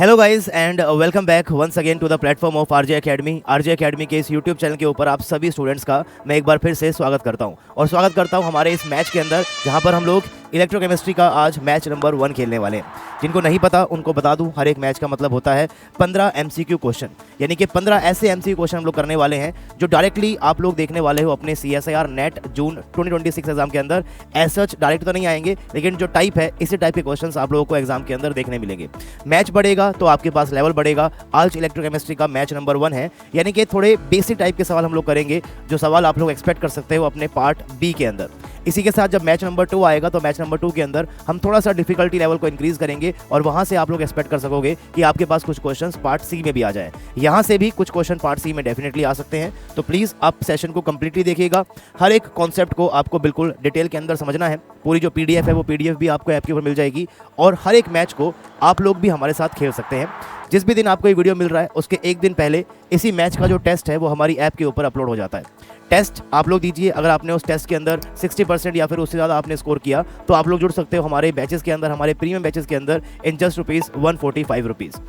Hello guys and welcome back once again to the platform of RJ academy. RJ academy के इस YouTube channel के ऊपर आप सभी स्टूडेंट्स का मैं एक बार फिर से स्वागत करता हूं और स्वागत करता हूं हमारे इस मैच के अंदर, जहां पर हम लोग इलेक्ट्रोकेमिस्ट्री का आज मैच नंबर 1 खेलने वाले हैं। जिनको नहीं पता उनको बता दूं, हर एक मैच का मतलब होता है 15 एमसीक्यू क्वेश्चन, यानी कि 15 ऐसे एमसीक्यू क्वेश्चन हम लोग करने वाले हैं जो डायरेक्टली आप लोग देखने वाले हो अपने CSIR नेट जून 2026 एग्जाम के अंदर। एज सच डायरेक्ट तो नहीं आएंगे, लेकिन जो टाइप है इसी टाइप के क्वेश्चंस आप लोगों को एग्जाम के अंदर देखने मिलेंगे। मैच बढ़ेगा तो आपके पास लेवल बढ़ेगा। आज इलेक्ट्रोकेमिस्ट्री का मैच नंबर 1 है, यानी कि थोड़े बेसिक टाइप के सवाल हम लोग करेंगे, जो सवाल आप लोग एक्सपेक्ट कर सकते हो अपने पार्ट बी के अंदर। इसी के साथ जब मैच नंबर 2 आएगा तो मैच नंबर 2 के अंदर हम थोड़ा सा डिफिकल्टी लेवल को इंक्रीज करेंगे और वहां से आप लोग एक्सपेक्ट कर सकोगे कि आपके पास कुछ क्वेश्चंस पार्ट सी में भी आ जाए। यहां से भी कुछ क्वेश्चन पार्ट सी में डेफिनेटली आ सकते हैं, तो प्लीज आप सेशन को कंप्लीटली देखिएगा। हर एक कॉन्सेप्ट को आपको बिल्कुल डिटेल के अंदर समझना है। पूरी जो PDF है वो PDF भी आपको ऐप के ऊपर मिल जाएगी और हर एक मैच को आप लोग भी हमारे साथ खेल सकते हैं। जिस भी दिन आपको ये वीडियो मिल रहा है उसके एक दिन पहले इसी मैच का जो टेस्ट है वो हमारी ऐप के ऊपर अपलोड हो जाता है। टेस्ट आप लोग दीजिए, अगर आपने उस टेस्ट के अंदर 60% या फिर उससे ज़्यादा आपने स्कोर किया तो आप लोग जुड़ सकते हो हमारे बैचेस के अंदर, हमारे प्रीमियम बैचेस के अंदर इन जस्ट ₹145।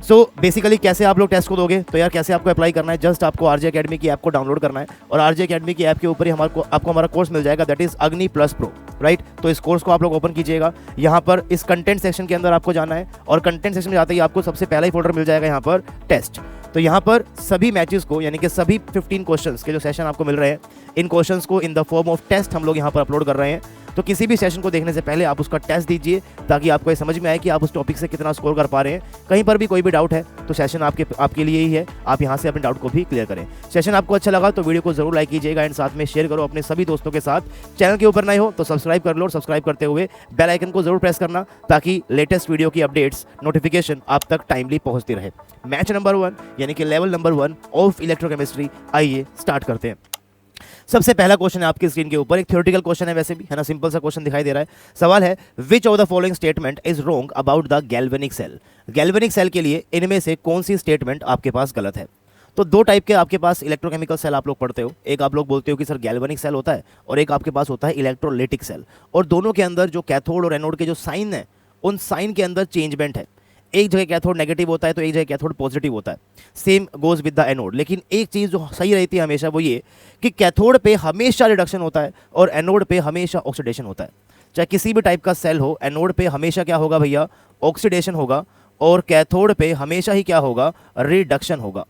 सो बेसिकली कैसे आप लोग टेस्ट को दोगे, तो यार कैसे आपको अप्लाई करना है, जस्ट आपको आरजे एकेडमी की ऐप को डाउनलोड करना है और आरजे एकेडमी की ऐप के ऊपर ही आपको हमारा कोर्स मिल जाएगा, दैट इज अग्नि प्लस प्रो, राइट। तो इस कोर्स को आप लोग ओपन कीजिएगा। यहाँ पर इस कंटेंट सेक्शन के अंदर आपको जाना है और कंटेंट सेक्शन में जाते ही आपको सबसे पहला ही फोल्डर मिल जाएगा यहाँ पर टेस्ट। तो यहाँ पर सभी मैचेस को, यानी कि सभी 15 क्वेश्चंस के जो सेशन आपको मिल रहे हैं, इन क्वेश्चंस को in the form of test हम लोग यहाँ पर अपलोड कर रहे हैं। तो किसी भी सेशन को देखने से पहले आप उसका टेस्ट दीजिए ताकि आपको ये समझ में आए कि आप उस टॉपिक से कितना स्कोर कर पा रहे हैं। कहीं पर भी कोई भी डाउट है तो सेशन आपके लिए ही है, आप यहाँ से अपने डाउट को भी क्लियर करें। सेशन आपको अच्छा लगा तो वीडियो को जरूर लाइक कीजिएगा एंड साथ में शेयर करो अपने सभी दोस्तों के साथ। चैनल के ऊपर नए हो तो सब्सक्राइब कर लो और सब्सक्राइब करते हुए बेल आइकन को जरूर प्रेस करना ताकि लेटेस्ट वीडियो की अपडेट्स नोटिफिकेशन आप तक टाइमली पहुंचती रहे। मैच नंबर 1 यानी कि लेवल नंबर 1 ऑफ इलेक्ट्रोकेमिस्ट्री, आइए स्टार्ट करते हैं। सबसे पहला क्वेश्चन है आपकी स्क्रीन के ऊपर, एक थ्योरेटिकल क्वेश्चन है वैसे भी, है ना, सिंपल सा क्वेश्चन दिखाई दे रहा है। सवाल है, which of the following statement is wrong about the galvanic cell. Galvanic cell के लिए इनमें से कौन सी स्टेटमेंट आपके पास गलत है। तो दो टाइप के आपके पास इलेक्ट्रोकेमिकल सेल आप लोग पढ़ते हो। एक आप लोग बोलते हो कि सर गैल्वेनिक सेल होता है और एक आपके पास होता है इलेक्ट्रोलाइटिक सेल, और दोनों के अंदर जो कैथोड और एनोड के जो साइन है उन साइन के अंदर चेंजमेंट है। एक जगह कैथोड नेगेटिव होता है तो एक जगह कैथोड पॉजिटिव होता है। Same goes with the anode, लेकिन एक चीज़ जो सही रहती है हमेशा वो ये कि कैथोड पे हमेशा रिडक्शन होता है और एनोड पे हमेशा ऑक्सीडेशन होता है। चाहे किसी भी टाइप का सेल हो, एनोड पे हमेशा क्या होगा भैया, ऑक्सीडेशन होगा, और कैथोड पे हमेशा ही क्या होगा, रिडक्शन होगा,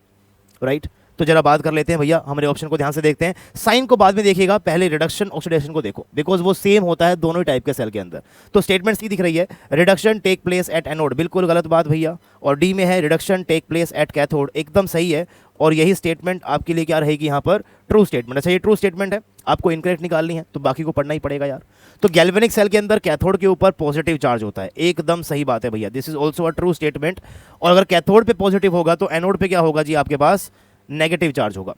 राइट। तो जरा बात कर लेते हैं भैया, हमारे ऑप्शन को ध्यान से देखते हैं। साइन को बाद में देखिएगा, पहले रिडक्शन ऑक्सीडेशन को देखो, बिकॉज वो सेम होता है दोनों ही टाइप के सेल के अंदर। तो स्टेटमेंट सी दिख रही है, reduction take place at anode, बिल्कुल गलत बात भैया। और डी में है reduction take place at cathode, एकदम सही है। और यही स्टेटमेंट आपके लिए क्या रहेगी यहाँ पर, ट्रू स्टेटमेंट। अच्छा, ये ट्रू स्टेटमेंट है, आपको इनकरेक्ट निकालनी है तो बाकी को पढ़ना ही पड़ेगा यार। तो गैल्वेनिक सेल के अंदर कैथोड के ऊपर पॉजिटिव चार्ज होता है, एकदम सही बात है भैया, this is also a true statement. और अगर कैथोड पे पॉजिटिव होगा तो एनोड पे क्या होगा जी, आपके पास नेगेटिव चार्ज होगा।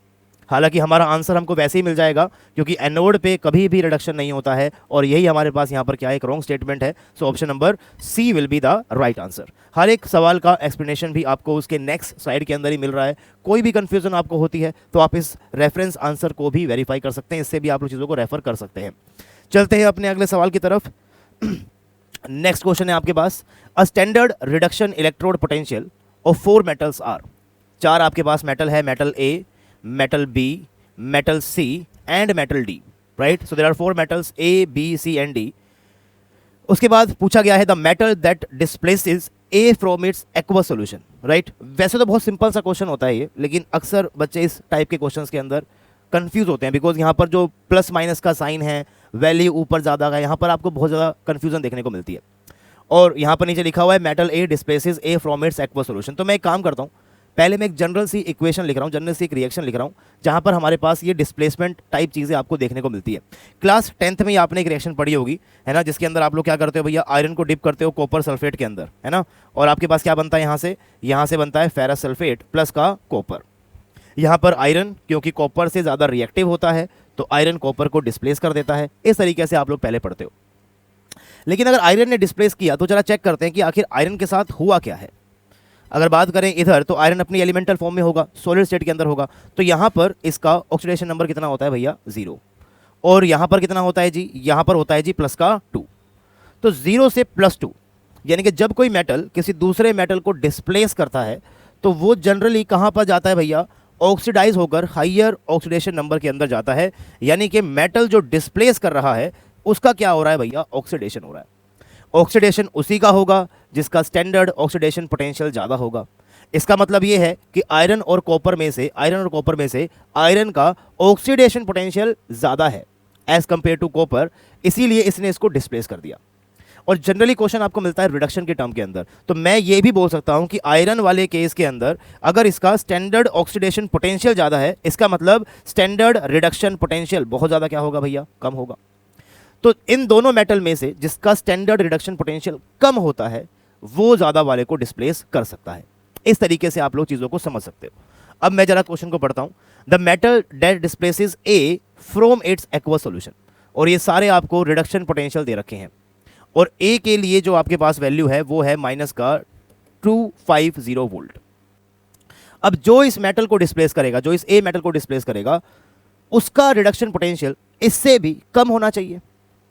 हालांकि हमारा आंसर हमको वैसे ही मिल जाएगा क्योंकि एनोड पे कभी भी रिडक्शन नहीं होता है, और यही हमारे पास यहाँ पर क्या है, एक रॉन्ग स्टेटमेंट है। So option number C will be the right answer. हर एक सवाल का एक्सप्लेनेशन भी आपको उसके नेक्स्ट स्लाइड के अंदर ही मिल रहा है। कोई भी कंफ्यूजन आपको होती है तो आप इस रेफरेंस आंसर को भी वेरीफाई कर सकते हैं, इससे भी आप लोग चीज़ों को रेफर कर सकते हैं। चलते हैं अपने अगले सवाल की तरफ। नेक्स्ट क्वेश्चन है आपके पास, a standard reduction electrode potential of 4 metals are. 4 आपके पास मेटल है, metal A, metal B, metal C and metal D, right. So there are 4 metals A, B, C and D. उसके बाद पूछा गया है the metal that displaces A from its aqueous solution, right. वैसे तो बहुत सिंपल सा क्वेश्चन होता है ये, लेकिन अक्सर बच्चे इस टाइप के क्वेश्चंस के अंदर कंफ्यूज होते हैं, बिकॉज यहाँ पर जो प्लस माइनस का साइन है, वैल्यू ऊपर ज़्यादा का, यहाँ पर आपको बहुत ज़्यादा कन्फ्यूजन देखने को मिलती है। और यहाँ पर नीचे लिखा हुआ है metal A displaces A from its aqueous solution. तो मैं एक काम करता हूँ, पहले मैं एक जनरल सी इक्वेशन लिख रहा हूँ, जनरल सी एक रिएक्शन लिख रहा हूँ, जहाँ पर हमारे पास ये डिस्प्लेसमेंट टाइप चीज़ें आपको देखने को मिलती है। क्लास 10th में आपने एक रिएक्शन पढ़ी होगी, है ना, जिसके अंदर आप लोग क्या करते हो भैया, आयरन को डिप करते हो कॉपर सल्फेट के अंदर, है ना, और आपके पास क्या बनता है, यहाँ से बनता है फेरस सल्फेट प्लस का कॉपर। यहाँ पर आयरन क्योंकि कॉपर से ज़्यादा रिएक्टिव होता है तो आयरन कॉपर को डिस्प्लेस कर देता है। इस तरीके से आप लोग पहले पढ़ते हो। लेकिन अगर आयरन ने डिस्प्लेस किया तो जरा चेक करते हैं कि आखिर आयरन के साथ हुआ क्या है। अगर बात करें इधर तो आयरन अपनी एलिमेंटल फॉर्म में होगा, सॉलिड स्टेट के अंदर होगा, तो यहाँ पर इसका ऑक्सीडेशन नंबर कितना होता है भैया, 0। और यहाँ पर कितना होता है जी, यहाँ पर होता है जी +2। तो 0 से +2 यानी कि जब कोई मेटल किसी दूसरे मेटल को डिस्प्लेस करता है तो वो जनरली कहाँ पर जाता है भैया, ऑक्सीडाइज होकर हाइयर ऑक्सीडेशन नंबर के अंदर जाता है। यानी कि मेटल जो डिस्प्लेस कर रहा है उसका क्या हो रहा है भैया, ऑक्सीडेशन हो रहा है। ऑक्सीडेशन उसी का होगा जिसका स्टैंडर्ड ऑक्सीडेशन पोटेंशियल ज़्यादा होगा। इसका मतलब ये है कि आयरन और कॉपर में से आयरन का ऑक्सीडेशन पोटेंशियल ज़्यादा है एज कंपेयर टू कॉपर, इसीलिए इसने इसको डिस्प्लेस कर दिया। और जनरली क्वेश्चन आपको मिलता है रिडक्शन के टर्म के अंदर, तो मैं ये भी बोल सकता हूं कि आयरन वाले केस के अंदर अगर इसका स्टैंडर्ड ऑक्सीडेशन पोटेंशियल ज़्यादा है, इसका मतलब स्टैंडर्ड रिडक्शन पोटेंशियल बहुत ज़्यादा क्या होगा भैया, कम होगा। तो इन दोनों मेटल में से जिसका स्टैंडर्ड रिडक्शन पोटेंशियल कम होता है वो ज़्यादा वाले को डिस्प्लेस कर सकता है। इस तरीके से आप लोग चीज़ों को समझ सकते हो। अब मैं जरा क्वेश्चन को पढ़ता हूं। The metal that displaces A from its aqueous solution, और ये सारे आपको रिडक्शन पोटेंशियल दे रखे हैं, और ए के लिए जो आपके पास वैल्यू है वो है माइनस का 250 वोल्ट। अब जो इस मेटल को डिस्प्लेस करेगा, जो इस ए मेटल को डिस्प्लेस करेगा, उसका रिडक्शन पोटेंशियल इससे भी कम होना चाहिए,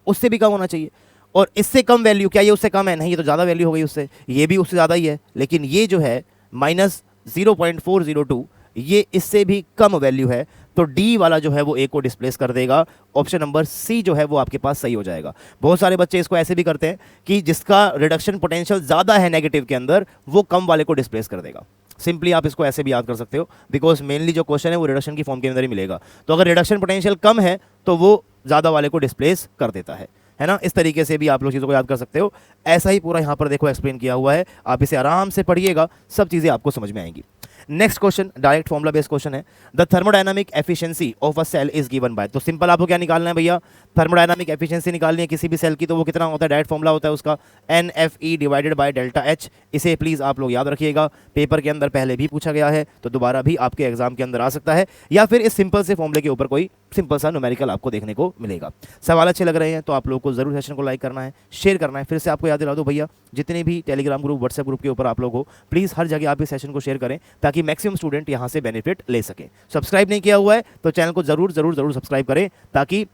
उससे भी कम होना चाहिए। और इससे कम वैल्यू, क्या ये उससे कम है? नहीं, ये तो ज़्यादा वैल्यू हो गई उससे, ये भी उससे ज़्यादा ही है, लेकिन ये जो है माइनस 0.402, ये इससे भी कम वैल्यू है, तो डी वाला जो है वो ए को डिस्प्लेस कर देगा। ऑप्शन नंबर सी जो है वो आपके पास सही हो जाएगा। बहुत सारे बच्चे इसको ऐसे भी करते हैं कि जिसका रिडक्शन पोटेंशियल ज़्यादा है नेगेटिव के अंदर, वो कम वाले को डिस्प्लेस कर देगा। सिंपली आप इसको ऐसे भी याद कर सकते हो, बिकॉज मेनली जो क्वेश्चन है वो रिडक्शन की फॉर्म के अंदर ही मिलेगा। तो अगर रिडक्शन पोटेंशियल कम है तो वो ज़्यादा वाले को डिस्प्लेस कर देता है ना। इस तरीके से भी आप लोग चीज़ों को याद कर सकते हो। ऐसा ही पूरा यहाँ पर देखो एक्सप्लेन किया हुआ है, आप इसे आराम से पढ़िएगा, सब चीज़ें आपको समझ में आएंगी। Next question direct formula based question है। The thermodynamic efficiency of a cell is given by. तो सिंपल आपको क्या निकालना है भैया, थर्मोडायनामिक एफिशिएंसी निकालनी है किसी भी सेल की, तो वो कितना होता है, डायरेक्ट फॉर्मुला होता है उसका NFE divided by delta H। इसे प्लीज़ आप लोग याद रखिएगा, पेपर के अंदर पहले भी पूछा गया है, तो दोबारा भी आपके एग्जाम के अंदर आ सकता है, या फिर इस सिंपल से फॉर्मुले के ऊपर कोई सिंपल सा न्यूमेरिकल आपको देखने को मिलेगा। सवाल अच्छे लग रहे हैं तो आप लोगों को जरूर सेशन को लाइक करना है, शेयर करना है। फिर से आपको याद दिला दो भैया, जितने भी टेलीग्राम ग्रुप, व्हाट्सएप ग्रुप के ऊपर आप लोग हो, प्लीज़ हर जगह आप इस सेशन को शेयर करें ताकि मैक्सिमम स्टूडेंट यहाँ से बेनिफिट ले सकें। सब्सक्राइब नहीं किया हुआ है तो चैनल को जरूर जरूर जरूर सब्सक्राइब करें ताकि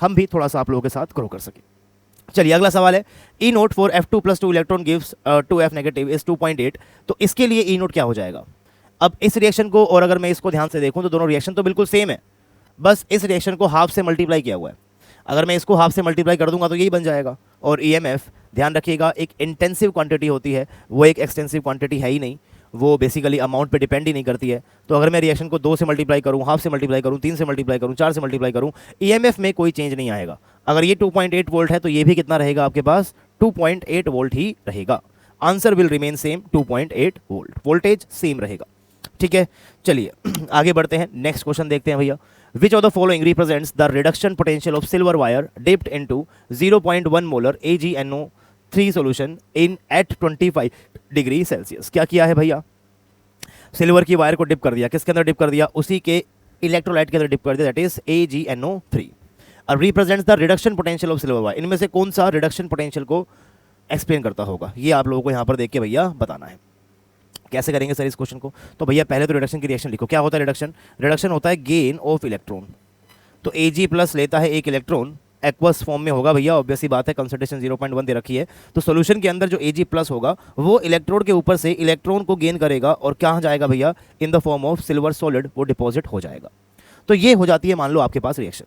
हम भी थोड़ा सा आप लोगों के साथ ग्रो कर सकें। चलिए अगला सवाल है, E nought for F2+2 electron gives 2F negative is 2.8। तो इसके लिए ई नोट क्या हो जाएगा? अब इस रिएक्शन को, और अगर मैं इसको ध्यान से देखूं तो दोनों रिएक्शन तो बिल्कुल सेम है, बस इस रिएक्शन को हाफ से मल्टीप्लाई किया हुआ है। अगर मैं इसको हाफ से मल्टीप्लाई कर दूंगा तो यही बन जाएगा। और EMF ध्यान रखिएगा एक इंटेंसिव क्वांटिटी होती है, वो एक एक्सटेंसिव क्वांटिटी है ही नहीं, वो बेसिकली अमाउंट पे डिपेंड ही नहीं करती है। तो अगर मैं रिएक्शन को 2 से मल्टीप्लाई करूँ, हाफ से मल्टीप्लाई करूँ, 3 से मल्टीप्लाई करूँ, 4 से मल्टीप्लाई करूँ, EMF में कोई चेंज नहीं आएगा। अगर ये 2.8 वोल्ट है तो ये भी कितना रहेगा आपके पास, 2.8 वोल्ट ही रहेगा। Answer will remain same, 2.8 volt, voltage same रहेगा। ठीक है, चलिए आगे बढ़ते हैं, नेक्स्ट क्वेश्चन देखते हैं भैया। Which of the following represents the reduction potential of silver wire dipped into 0.1 molar AgNO3 solution in at 25 degree Celsius. क्या किया है भैया, सिल्वर की वायर को डिप कर दिया, किसके अंदर डिप कर दिया, उसी के इलेक्ट्रोलाइट के अंदर डिप कर दिया, दैट इज AgNO3। अब represents the reduction potential of silver wire, इनमें से कौन सा रिडक्शन पोटेंशियल को एक्सप्लेन करता होगा, ये आप लोगों को यहाँ पर देख के भैया बताना है। कैसे करेंगे सर इस क्वेश्चन को? तो भैया पहले तो रिडक्शन की रिएक्शन लिखो। क्या होता है रिडक्शन? रिडक्शन होता है गेन ऑफ इलेक्ट्रॉन। तो Ag+ लेता है एक इलेक्ट्रॉन, एक्वस फॉर्म में होगा भैया, ऑब्वियस सी बात है, कंसंट्रेशन 0.1 दे रखी है, तो सॉल्यूशन के अंदर जो Ag+ होगा वो इलेक्ट्रोड के ऊपर से इलेक्ट्रॉन को गेन करेगा और कहाँ जाएगा भैया, इन the form of silver solid, वो डिपॉजिट हो जाएगा। तो ये हो जाती है मान लो आपके पास रिएक्शन।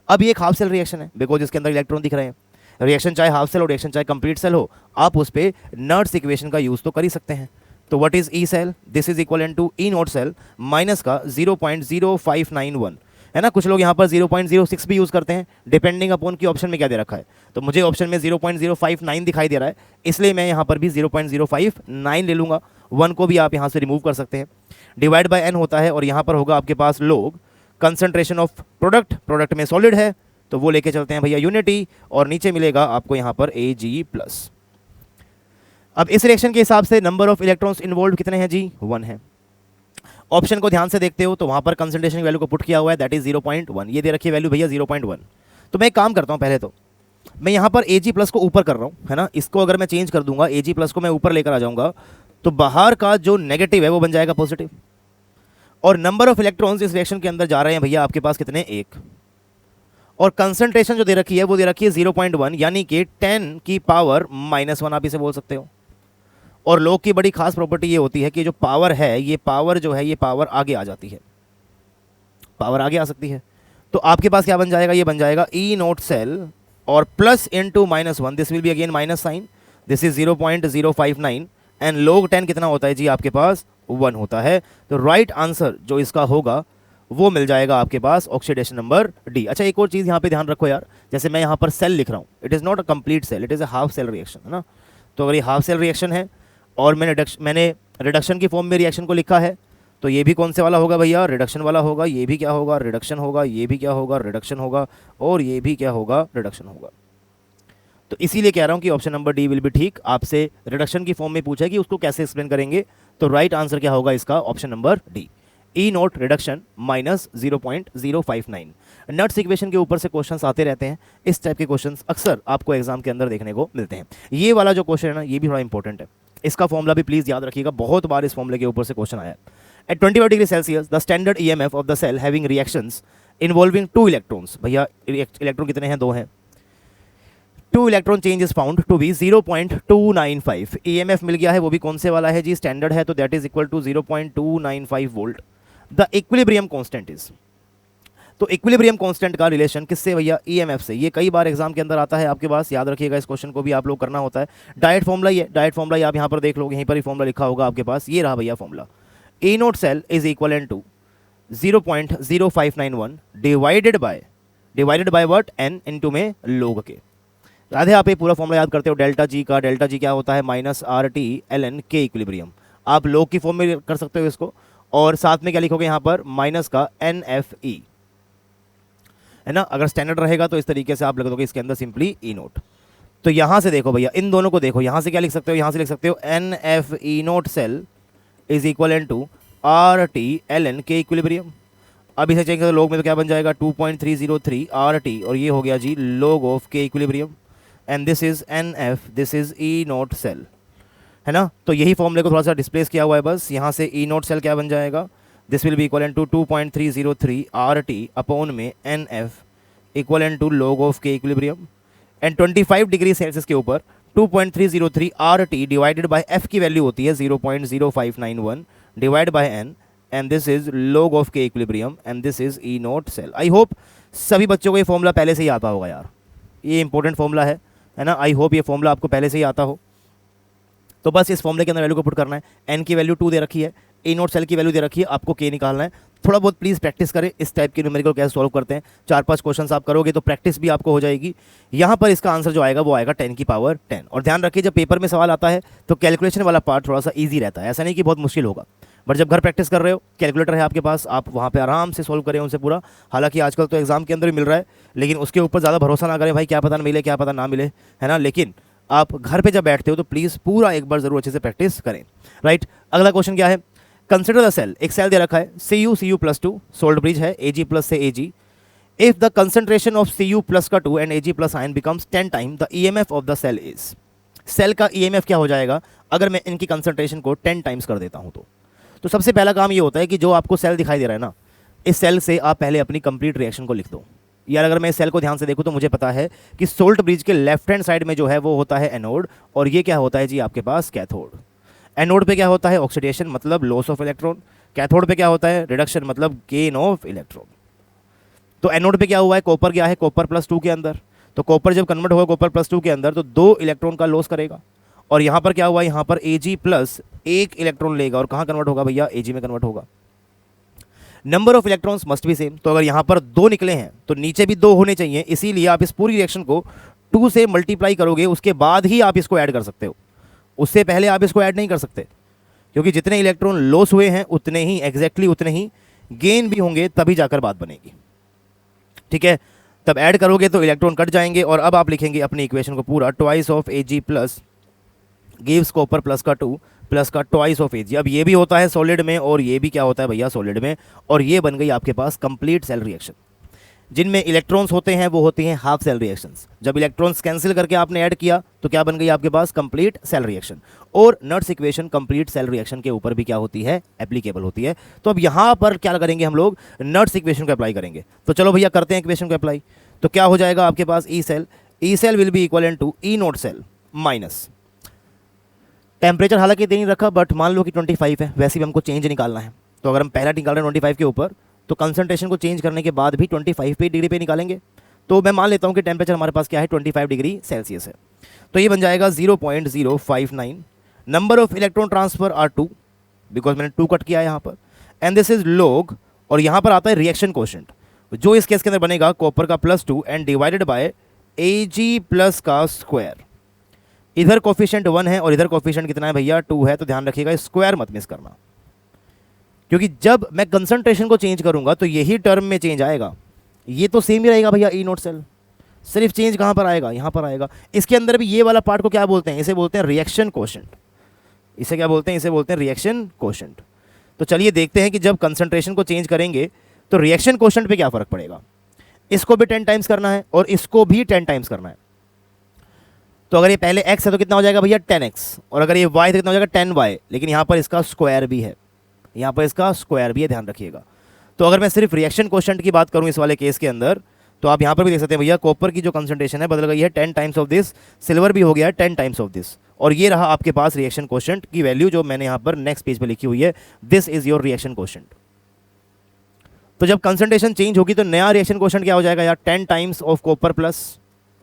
अब ये एक हाफ सेल रिएक्शन है, बिकॉज इसके अंदर इलेक्ट्रॉन दिख रहे हैं। रिएक्शन चाहे हाफ सेल हो, रिएक्शन चाहे कंप्लीट सेल हो, आप उस पर नर्ड्स इक्वेशन का यूज तो कर ही सकते हैं। तो what is E cell, this is equal to E note cell minus का 0.0591, है ना। कुछ लोग यहाँ पर 0.06 भी यूज़ करते हैं, डिपेंडिंग अपॉन की ऑप्शन में क्या दे रखा है। तो मुझे ऑप्शन में 0.059 दिखाई दे रहा है, इसलिए मैं यहाँ पर भी 0.059 ले लूँगा। 1 को भी आप यहाँ से रिमूव कर सकते हैं। डिवाइड बाय n होता है, और यहाँ पर होगा आपके पास लोग कंसंट्रेशन ऑफ प्रोडक्ट में सॉलिड है, तो वो लेके चलते हैं भैया यूनिटी, और नीचे मिलेगा आपको यहाँ पर Ag+। अब इस रिएक्शन के हिसाब से नंबर ऑफ इलेक्ट्रॉन्स इन्वॉल्व कितने हैं जी, 1 है। ऑप्शन को ध्यान से देखते हो तो वहां पर कंसंट्रेशन वैल्यू को पुट किया हुआ है, दैट इज 0.1, ये दे रखी है वैल्यू भैया 0.1। तो मैं एक काम करता हूं, पहले तो मैं यहां पर Ag+ को ऊपर कर रहा हूं, है ना। इसको अगर मैं चेंज कर दूंगा, Ag+ को मैं ऊपर लेकर आ जाऊंगा, तो बाहर का जो नेगेटिव है वो बन जाएगा पॉजिटिव। और नंबर ऑफ इलेक्ट्रॉन्स इस रिएक्शन के अंदर जा रहे हैं भैया आपके पास कितने, 1। और कंसंट्रेशन जो दे रखी है वो दे रखी है 0.1 यानी कि 10 की पावर -1 आप इसे बोल सकते हो। और log की बड़ी खास प्रॉपर्टी ये होती है कि जो पावर है ये पावर जो है ये पावर आगे आ जाती है, पावर आगे आ सकती है। तो आपके पास क्या बन जाएगा, ये बन जाएगा ई नोट सेल और plus into -1, this will be again minus sign, this is 0.059 and log 10 कितना होता है जी आपके पास 1 होता है। तो राइट आंसर जो इसका होगा वो मिल जाएगा आपके पास ऑक्सीडेशन नंबर डी। अच्छा एक और चीज़ यहाँ पे ध्यान रखो यार, जैसे मैं यहाँ पर सेल लिख रहा हूँ, it is not a complete cell, it is a half cell reaction, है ना। तो अगर ये हाफ सेल रिएक्शन है और मैंने रिडक्शन की फॉर्म में रिएक्शन को लिखा है, तो ये भी कौन से वाला होगा भैया, रिडक्शन वाला होगा। ये भी क्या होगा, रिडक्शन होगा। ये भी क्या होगा, रिडक्शन होगा। और ये भी क्या होगा, रिडक्शन होगा। तो इसीलिए कह रहा हूँ कि option number D will be ठीक। आपसे रिडक्शन की फॉर्म में पूछा कि उसको कैसे एक्सप्लेन करेंगे, तो राइट आंसर क्या होगा इसका, ऑप्शन नंबर डी, ई नोट रिडक्शन -0.059। नट्स इक्वेशन के ऊपर से क्वेश्चंस आते रहते हैं, इस टाइप के क्वेश्चंस अक्सर आपको एग्जाम के अंदर देखने को मिलते हैं। ये वाला जो क्वेश्चन है ना, ये भी थोड़ा इंपॉर्टेंट है, इसका फॉर्मूला भी प्लीज याद रखिएगा, बहुत बार इस फॉर्मूले के ऊपर से क्वेश्चन आया है। At 25 degree Celsius the standard EMF of the cell having reactions involving 2 electrons, भैया इलेक्ट्रॉन कितने हैं, 2 हैं। 2 electron change is found to be 0.295। EMF मिल गया है, वो भी कौन से वाला है जी, स्टैंडर्ड है, तो that is equal to 0.295 volt. The equilibrium constant is, तो इक्विलिब्रियम कांस्टेंट का रिलेशन किससे भैया, EMF से। ये कई बार एग्जाम के अंदर आता है आपके पास, याद रखिएगा, इस क्वेश्चन को भी आप लोग करना होता है। डायरेक्ट फॉर्मूला ही है, डायरेक्ट फॉर्मूला आप यहाँ पर देख लोगे, यहीं पर ही फॉर्मूला लिखा होगा आपके पास, ये रहा भैया formula. E note cell is equal to 0.0591 divided by what, n into में log के। याद है, आप ये पूरा फॉर्मूला याद करते हो डेल्टा जी का, डेल्टा जी क्या होता है, -RT ln के इक्विलिब्रियम। आप log की फॉर्म में कर सकते हो इसको, और साथ में क्या लिखोगे यहाँ पर, माइनस का NFE, है ना। अगर स्टैंडर्ड रहेगा तो इस तरीके से आप लिख दोगे इसके अंदर सिंपली E नोट। तो यहाँ से देखो भैया, इन दोनों को देखो, यहाँ से क्या लिख सकते हो, यहाँ से लिख सकते हो NFE naught cell is equal to RT ln K equilibrium. अब इसे चेंज करो log में, तो क्या बन जाएगा, 2.303 RT, और ये हो गया G log of K equilibrium, and this is NF, this is E note cell, है ना। तो यही फॉर्मूले को थोड़ा सा डिस्प्लेस किया हुआ है बस, यहाँ से E नोट सेल क्या बन जाएगा, this will be equal to 2.303 RT upon में NF equal to log of K equilibrium, and 25 degree Celsius के ऊपर 2.303 RT डिवाइडेड बाय F की वैल्यू होती है 0.0591 divide by N, and this is log of K equilibrium, and this is E note cell. I hope सभी बच्चों को ये formula पहले से ही आता होगा यार, ये इंपॉर्टेंट फॉर्मूला है ना। आई होप ये फॉर्मूला आपको पहले से ही आता हो। तो बस इस फॉर्मूले के अंदर वैल्यू को पुट करना है, N की वैल्यू 2 दे रखी है, E नोट सेल की वैल्यू दे रखी है, आपको K निकालना है। थोड़ा बहुत प्लीज़ प्रैक्टिस करें, इस टाइप के न्यूमेरिकल कैसे सॉल्व करते हैं, 4-5 क्वेश्चंस आप करोगे तो प्रैक्टिस भी आपको हो जाएगी। यहाँ पर इसका आंसर जो आएगा वो आएगा 10 की पावर 10। और ध्यान रखिए, जब पेपर में सवाल आता है तो कैलकुलेशन वाला पार्ट थोड़ा सा ईजी रहता है, ऐसा नहीं कि बहुत मुश्किल होगा, बट जब घर प्रैक्टिस कर रहे हो, कैलकुलेटर है आपके पास, आप वहाँ पे आराम से सॉल्व करें उनसे पूरा। हालांकि आजकल तो एग्जाम के अंदर भी मिल रहा है, लेकिन उसके ऊपर ज़्यादा भरोसा ना करें भाई, क्या पता मिले क्या पता ना मिले, है ना। लेकिन आप घर पे जब बैठते हो तो प्लीज़ पूरा एक बार जरूर अच्छे से प्रैक्टिस करें, राइट। अगला क्वेश्चन क्या है, कंसिडर द सेल, एक सेल दे रखा है Cu+2 सोल्ड ब्रिज है Ag+ से Ag। If the concentration of Cu+ का 2 and Ag+ ion becomes 10 time the EMF of the cell is, cell का EMF क्या हो जाएगा अगर मैं इनकी कंसंट्रेशन को 10 टाइम्स कर देता हूं तो सबसे पहला काम ये होता है कि जो आपको सेल दिखाई दे रहा है ना, इस सेल से आप पहले अपनी कंप्लीट रिएक्शन को लिख दो यार। अगर मैं इस सेल को ध्यान से देखूं तो मुझे पता है कि सोल्ट ब्रिज के लेफ्ट हैंड साइड में जो है वो होता है एनोड, और ये क्या होता है जी आपके पास कैथोड। एनोड पे क्या होता है, ऑक्सीडेशन मतलब लॉस ऑफ इलेक्ट्रॉन। कैथोड पे क्या होता है, रिडक्शन मतलब गेन ऑफ इलेक्ट्रॉन। तो एनोड पे क्या हुआ है, कॉपर गया है कॉपर +2 के अंदर, तो कॉपर जब कन्वर्ट होगा कॉपर +2 के अंदर तो 2 इलेक्ट्रॉन का लॉस करेगा। और यहाँ पर क्या हुआ, यहाँ पर Ag+ 1 इलेक्ट्रॉन लेगा, और कहाँ कन्वर्ट होगा भैया, Ag में कन्वर्ट होगा। Number of electrons must be same, तो अगर यहाँ पर 2 निकले हैं तो नीचे भी 2 होने चाहिए, इसीलिए आप इस पूरी रिएक्शन को 2 से मल्टीप्लाई करोगे, उसके बाद ही आप इसको ऐड कर सकते हो, उससे पहले आप इसको ऐड नहीं कर सकते, क्योंकि जितने इलेक्ट्रॉन लॉस हुए हैं उतने ही एग्जैक्टली उतने ही गेन भी होंगे, तभी जाकर बात बनेगी, ठीक है। तब ऐड करोगे तो इलेक्ट्रॉन कट जाएंगे, और अब आप लिखेंगे अपनी इक्वेशन को पूरा, twice of Ag+ gives copper plus का 2 प्लस का ट्वाइस ऑफ Ag। अब ये भी होता है सॉलिड में और ये भी क्या होता है भैया सॉलिड में, और ये बन गई आपके पास कंप्लीट सेल रिएक्शन। जिनमें इलेक्ट्रॉन्स होते हैं वो होती हैं हाफ सेल रिएक्शंस। जब इलेक्ट्रॉन्स कैंसिल करके आपने ऐड किया तो क्या बन गई आपके पास कंप्लीट सेल रिएक्शन। और नट्स इक्वेशन कंप्लीट सेल रिएक्शन के ऊपर भी क्या होती है, एप्लीकेबल होती है। तो अब यहाँ पर क्या करेंगे हम लोग, नट्स इक्वेशन को अप्लाई करेंगे। तो चलो भैया करते हैं इक्वेशन को अप्लाई। तो क्या हो जाएगा आपके पास E cell will be equal to E note cell minus temperature, हालांकि दे नहीं रखा बट मान लो कि 25 है, वैसे भी हमको चेंज निकालना है। तो अगर हम पहला निकाल रहे हैं 25 के ऊपर, तो कंसंट्रेशन को चेंज करने के बाद भी 25 डिग्री पे निकालेंगे। तो मैं मान लेता हूं कि टेम्परेचर हमारे पास क्या है, 25 डिग्री सेल्सियस है। तो ये बन जाएगा 0.059। Number of electron transfer R 2, because मैंने 2 कट किया है यहाँ पर, एंड दिस इज लॉग, और यहाँ पर आता है रिएक्शन कोशेंट, जो इस केस के अंदर बनेगा कॉपर का +2 and divided by Ag plus का स्क्वायर। इधर कोफिशिएंट 1 है और इधर कोफिशिएंट कितना है भैया, 2 है, तो ध्यान रखिएगा स्क्वायर मत मिस करना, क्योंकि जब मैं कंसंट्रेशन को चेंज करूंगा तो यही टर्म में चेंज आएगा। ये तो सेम ही रहेगा भैया ई नोट सेल, सिर्फ चेंज कहाँ पर आएगा, यहाँ पर आएगा। इसके अंदर भी ये वाला पार्ट को क्या बोलते हैं, इसे बोलते हैं रिएक्शन कोशेंट। इसे क्या बोलते हैं, इसे बोलते हैं रिएक्शन कोशेंट। तो चलिए देखते हैं कि जब कंसंट्रेशन को चेंज करेंगे तो रिएक्शन कोशेंट पे क्या फर्क पड़ेगा। इसको भी 10 टाइम्स करना है और इसको भी 10 टाइम्स करना है। तो अगर ये पहले x है तो कितना हो जाएगा भैया 10x, और अगर ये y तो कितना हो जाएगा 10y, लेकिन यहाँ पर इसका स्क्वायर भी है, यहाँ पर इसका स्क्वायर भी है, ध्यान रखिएगा। तो अगर मैं सिर्फ रिएक्शन कोशेंट की बात करूँ इस वाले केस के अंदर, तो आप यहाँ पर भी देख सकते हैं भैया कॉपर की जो कंसंट्रेशन है बदल गई है 10 टाइम्स ऑफ दिस, सिल्वर भी हो गया है 10 टाइम्स ऑफ दिस, और ये रहा आपके पास रिएक्शन कोशेंट की वैल्यू जो मैंने यहाँ पर नेक्स्ट पेज पे लिखी हुई है, this is your reaction quotient. तो जब कंसंट्रेशन चेंज होगी तो नया रिएक्शन कोशेंट क्या हो जाएगा यार, 10 टाइम्स ऑफ कॉपर प्लस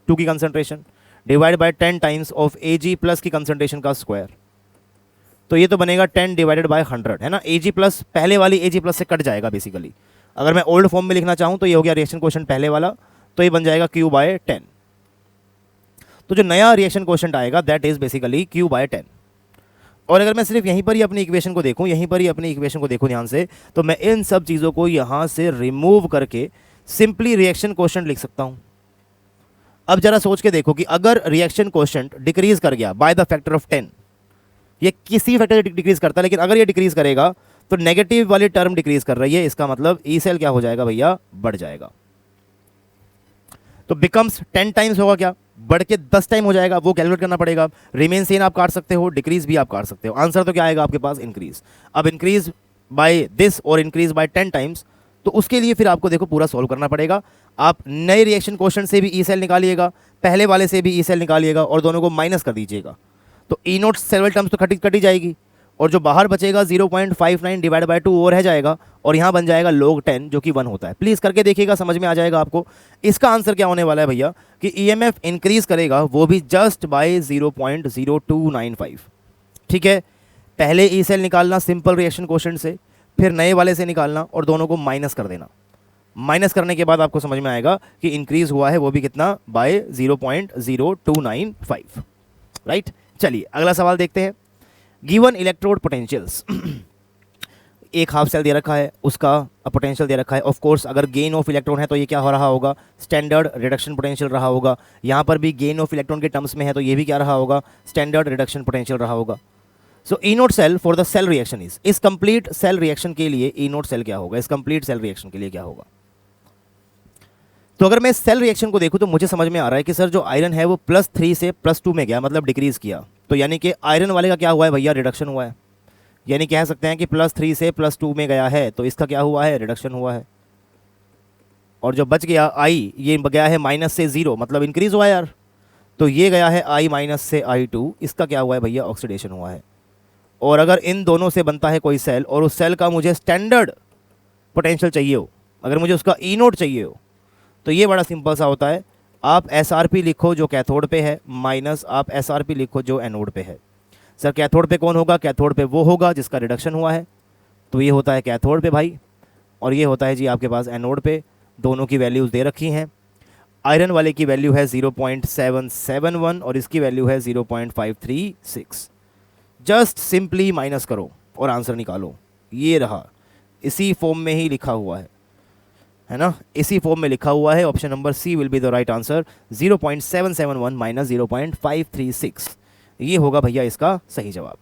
2 की concentration divide by 10 times of Ag plus की कंसंट्रेशन का स्क्वायर। तो ये तो बनेगा 10 डिवाइडेड बाय 100 है ना, Ag प्लस पहले वाली Ag प्लस से कट जाएगा बेसिकली। अगर मैं ओल्ड फॉर्म में लिखना चाहूँ तो ये हो गया रिएक्शन कोशेंट पहले वाला, तो ये बन जाएगा Q/10। तो जो नया रिएक्शन कोशेंट आएगा दैट इज बेसिकली Q/10। और अगर मैं सिर्फ यहीं पर ही अपनी इक्वेशन को देखूं, यहीं पर ही अपनी इक्वेशन को देखूं ध्यान से, तो मैं इन सब चीज़ों को यहाँ से रिमूव करके सिंपली रिएक्शन कोशेंट लिख सकता हूँ। अब जरा सोच के देखो कि अगर रिएक्शन कोशेंट डिक्रीज कर गया बाय द फैक्टर ऑफ 10, ये किसी फैक्टर से डिक्रीज करता है, लेकिन अगर ये डिक्रीज करेगा तो नेगेटिव वाली टर्म डिक्रीज कर रही है, इसका मतलब ई सेल क्या हो जाएगा भैया, बढ़ जाएगा। तो बिकम्स 10 टाइम्स होगा क्या, बढ़ के 10 टाइम हो जाएगा, वो कैलकुलेट करना पड़ेगा। रिमेन सेम आप काट सकते हो, डिक्रीज भी आप काट सकते हो, आंसर तो क्या आएगा आपके पास, इंक्रीज। अब इंक्रीज बाय दिस और इंक्रीज बाय 10 टाइम्स, तो उसके लिए फिर आपको देखो पूरा सॉल्व करना पड़ेगा। आप नए रिएक्शन क्वेश्चन से भी ई सेल निकालिएगा, पहले वाले से भी ई सेल निकालिएगा और दोनों को माइनस कर दीजिएगा, तो ई नोट सेल टर्म्स तो कटी जाएगी, और जो बाहर बचेगा 0.59 डिवाइड बाय 2 वो रह जाएगा, और यहाँ बन जाएगा log 10 जो कि 1 होता है। प्लीज़ करके देखिएगा, समझ में आ जाएगा आपको। इसका आंसर क्या होने वाला है भैया कि EMF इंक्रीज करेगा वो भी जस्ट बाय 0.0295। ठीक है, पहले ई सेल निकालना सिंपल रिएक्शन क्वेश्चन से, फिर नए वाले से निकालना और दोनों को माइनस कर देना। माइनस करने के बाद आपको समझ में आएगा कि इंक्रीज हुआ है वो भी कितना, बाय 0.0295। राइट, चलिए अगला सवाल देखते हैं। गिवन इलेक्ट्रोड पोटेंशियल्स, एक हाफ सेल दे रखा है, उसका पोटेंशियल दे रखा है। ऑफ कोर्स अगर गेन ऑफ इलेक्ट्रॉन है तो ये क्या हो रहा होगा, स्टैंडर्ड रिडक्शन पोटेंशियल रहा होगा। यहाँ पर भी गेन ऑफ इलेक्ट्रॉन के टर्म्स में है तो ये भी क्या रहा होगा, स्टैंडर्ड रिडक्शन पोटेंशियल रहा होगा। So E note cell for the cell reaction is, इस कंप्लीट सेल रिएक्शन के लिए ई नोट सेल क्या होगा, इस कंप्लीट सेल रिएक्शन के लिए क्या होगा। तो अगर मैं इस सेल रिएक्शन को देखूं तो मुझे समझ में आ रहा है कि सर जो आयरन है वो +3 से +2 में गया, मतलब डिक्रीज किया, तो यानी कि आयरन वाले का क्या हुआ है भैया, रिडक्शन हुआ है। यानी कह सकते हैं कि +3 से +2 में गया है तो इसका क्या हुआ है, रिडक्शन हुआ है। और जो बच गया I, ये गया है -से 0, मतलब इंक्रीज हुआ है यार। तो ये गया है I- से I2, इसका क्या हुआ है भैया, ऑक्सीडेशन हुआ है। और अगर इन दोनों से बनता है कोई सेल और उस सेल का मुझे स्टैंडर्ड पोटेंशियल चाहिए हो, अगर मुझे उसका ई नोट चाहिए हो, तो ये बड़ा सिंपल सा होता है, आप SRP लिखो जो कैथोड पे है, माइनस आप SRP लिखो जो एनोड पे है। सर कैथोड पे कौन होगा, कैथोड पे वो होगा जिसका रिडक्शन हुआ है, तो ये होता है कैथोड पे भाई, और ये होता है जी आपके पास एनोड पे। दोनों की वैल्यूज़ दे रखी हैं। आयरन वाले की वैल्यू है 0.771 और इसकी वैल्यू है 0.536। जस्ट सिंपली माइनस करो और आंसर निकालो, ये रहा, इसी फॉर्म में ही लिखा हुआ है ना, इसी फॉर्म में लिखा हुआ है। Option number C will be the right answer, 0.771 minus 0.536, ये होगा भैया इसका सही जवाब।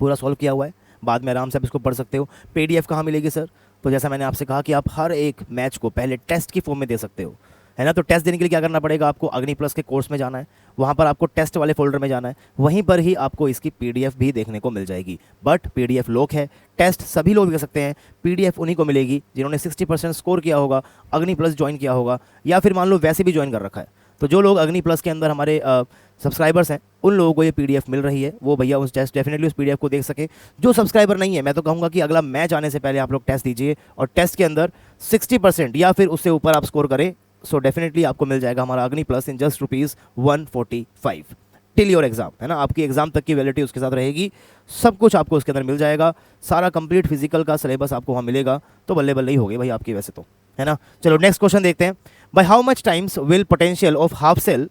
पूरा सॉल्व किया हुआ है, बाद में आराम से आप इसको पढ़ सकते हो। PDF कहाँ मिलेगी सर, तो जैसा मैंने आपसे कहा कि आप हर एक मैच को पहले टेस्ट की फॉर्म में दे सकते हो, है ना। तो टेस्ट देने के लिए क्या करना पड़ेगा, आपको अग्नि प्लस के कोर्स में जाना है, वहाँ पर आपको टेस्ट वाले फोल्डर में जाना है, वहीं पर ही आपको इसकी पीडीएफ भी देखने को मिल जाएगी। बट पीडीएफ लॉक है, टेस्ट सभी लोग कर सकते हैं, पीडीएफ उन्हीं को मिलेगी जिन्होंने 60% स्कोर किया होगा, अग्नि प्लस ज्वाइन किया होगा, या फिर मान लो वैसे भी ज्वाइन कर रखा है। तो जो लोग अग्नि प्लस के अंदर हमारे सब्सक्राइबर्स हैं उन लोगों को ये पीडीएफ मिल रही है, वो भैया उस टेस्ट डेफिनेटली उस पीडीएफ को देख सके। जो सब्सक्राइबर नहीं है, मैं तो कहूँगा कि अगला मैच आने से पहले आप लोग टेस्ट दीजिए, और टेस्ट के अंदर 60% या फिर उससे ऊपर आप स्कोर करें, सो डेफिनेटली आपको मिल जाएगा हमारा अग्नि plus in just ₹145 till your exam, है ना। आपकी एग्जाम तक की वैलिडिटी उसके साथ रहेगी, सब कुछ आपको उसके अंदर मिल जाएगा, सारा कंप्लीट फिजिकल का सिलेबस आपको वहाँ मिलेगा। तो बल्ले बल्ले ही हो गई भाई आपकी वैसे तो, है ना। चलो नेक्स्ट क्वेश्चन देखते हैं। By how much times will potential of half cell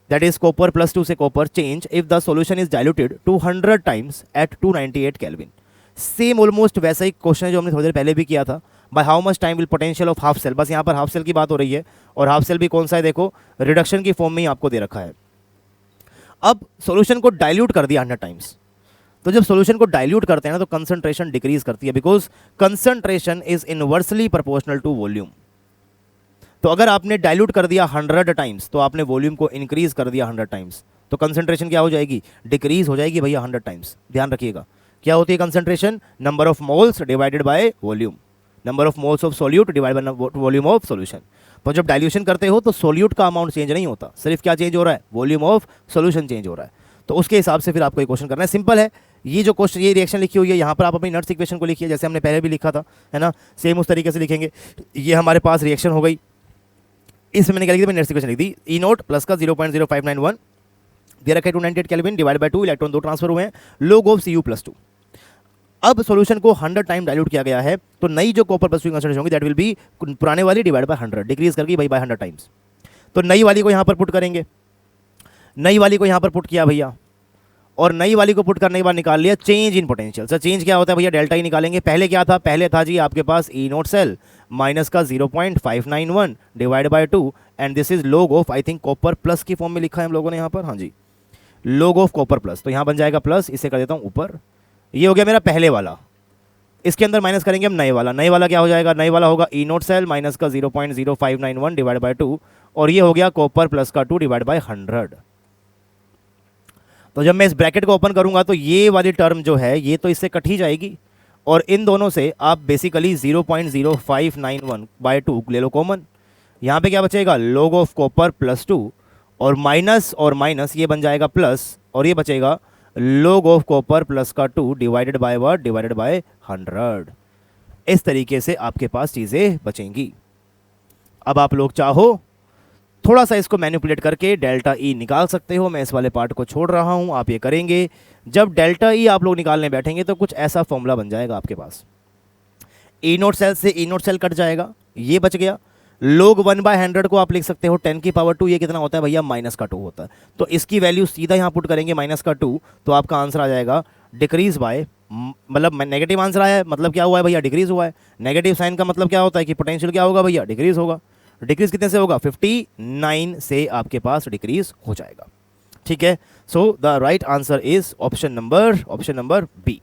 that is copper +2 से copper change if the solution is diluted 200 times at 298 Kelvin. Same almost वैसा ही क्वेश्चन है जो हमने थोड़ी देर पहले भी किया था। By how much time will potential of half cell, बस यहाँ पर हाफ सेल की बात हो रही है, और हाफ सेल भी कौन सा है, देखो रिडक्शन की फॉर्म में ही आपको दे रखा है। अब सॉल्यूशन को डाइल्यूट कर दिया 100 टाइम्स, तो जब सॉल्यूशन को डाइल्यूट करते हैं ना तो कंसंट्रेशन डिक्रीज करती है, because concentration is inversely proportional to volume. तो अगर आपने डाइल्यूट कर दिया 100 टाइम्स तो आपने वॉल्यूम को इंक्रीज कर दिया 100 टाइम्स, तो कंसंट्रेशन क्या हो जाएगी, डिक्रीज हो जाएगी भैया 100 टाइम्स। ध्यान रखिएगा क्या होती है concentration, number of moles divided by volume, number of moles of solute divide by volume of solution. तो जब डाइल्यूशन करते हो तो सोल्यूट का अमाउंट चेंज नहीं होता, सिर्फ क्या चेंज हो रहा है, वॉल्यूम ऑफ सॉल्यूशन चेंज हो रहा है। तो उसके हिसाब से फिर आपको ये क्वेश्चन करना है, सिंपल है। ये जो क्वेश्चन, ये रिएक्शन लिखी हुई है यहाँ पर, आप अपनी नट्स इक्वेशन को लिखिए जैसे हमने पहले भी लिखा था, है ना, सेम उस तरीके से लिखेंगे। ये हमारे पास रिएक्शन हो गई, इसमें मैंने क्या लिखी थी, मैंने नट्स इक्वेशन लिख दी, ई नोट प्लस का 0.0591 दे रखा है 298 kelvin divide by 2, electron 2 transfer हुए हैं, log ऑफ Cu+2। अब सॉल्यूशन को 100 टाइम डाइल्यूट किया गया है, तो नई जो कॉपर +2 कंसंट्रेशन होगी दैट विल बी पुराने वाली डिवाइड बाय 100, डिक्रीज करके भाई बाय 100 टाइम्स। तो नई वाली को यहाँ पर पुट करेंगे, नई वाली को यहाँ पर पुट किया भैया, और नई वाली को पुट करने के बाद निकाल लिया change in potential. Sir change क्या होता है भैया, डेल्टा ही निकालेंगे। पहले क्या था, पहले था जी आपके पास ई नोट सेल माइनस का 0.591 divide by 2, and this is log of, I think copper plus की फॉर्म में लिखा है हम लोगों ने यहाँ पर, हाँ जी, log ऑफ कॉपर प्लस, तो यहाँ बन जाएगा प्लस, इसे कर देता हूँ ऊपर, ये हो गया मेरा पहले वाला। इसके अंदर माइनस करेंगे हम नए वाला, नए वाला क्या हो जाएगा, नए वाला होगा ई नोट सेल माइनस का 0.0591 डिवाइड बाय 2, और ये हो गया कॉपर प्लस का 2 डिवाइड बाय 100। तो जब मैं इस ब्रैकेट को ओपन करूंगा तो ये वाली टर्म जो है ये तो इससे कट ही जाएगी, और इन दोनों से आप बेसिकली 0.0591 बाय 2 ले लो कॉमन। यहाँ पे क्या बचेगा, log ऑफ कॉपर +2, और माइनस ये बन जाएगा प्लस, और ये बचेगा log ऑफ कॉपर प्लस का 2 divided by what, divided by 100। इस तरीके से आपके पास चीज़ें बचेंगी। अब आप लोग चाहो थोड़ा सा इसको मैनिपुलेट करके डेल्टा ई निकाल सकते हो, मैं इस वाले पार्ट को छोड़ रहा हूं, आप ये करेंगे। जब डेल्टा ई आप लोग निकालने बैठेंगे तो कुछ ऐसा फॉर्मूला बन जाएगा आपके पास, ई नोट सेल से ई नोट सेल कट जाएगा, ये बच गया, log 1/100 को आप लिख सकते हो 10 की पावर 2, ये कितना होता है भैया, -2 होता है। तो इसकी वैल्यू सीधा यहाँ पुट करेंगे -2, तो आपका आंसर आ जाएगा डिक्रीज बाय, मतलब नेगेटिव आंसर आया है, मतलब क्या हुआ है भैया, डिक्रीज हुआ है। नेगेटिव साइन का मतलब क्या होता है कि पोटेंशियल क्या होगा भैया, डिक्रीज होगा। डिक्रीज कितने से होगा, 59 से आपके पास डिक्रीज हो जाएगा। ठीक है, so the right answer is option number B,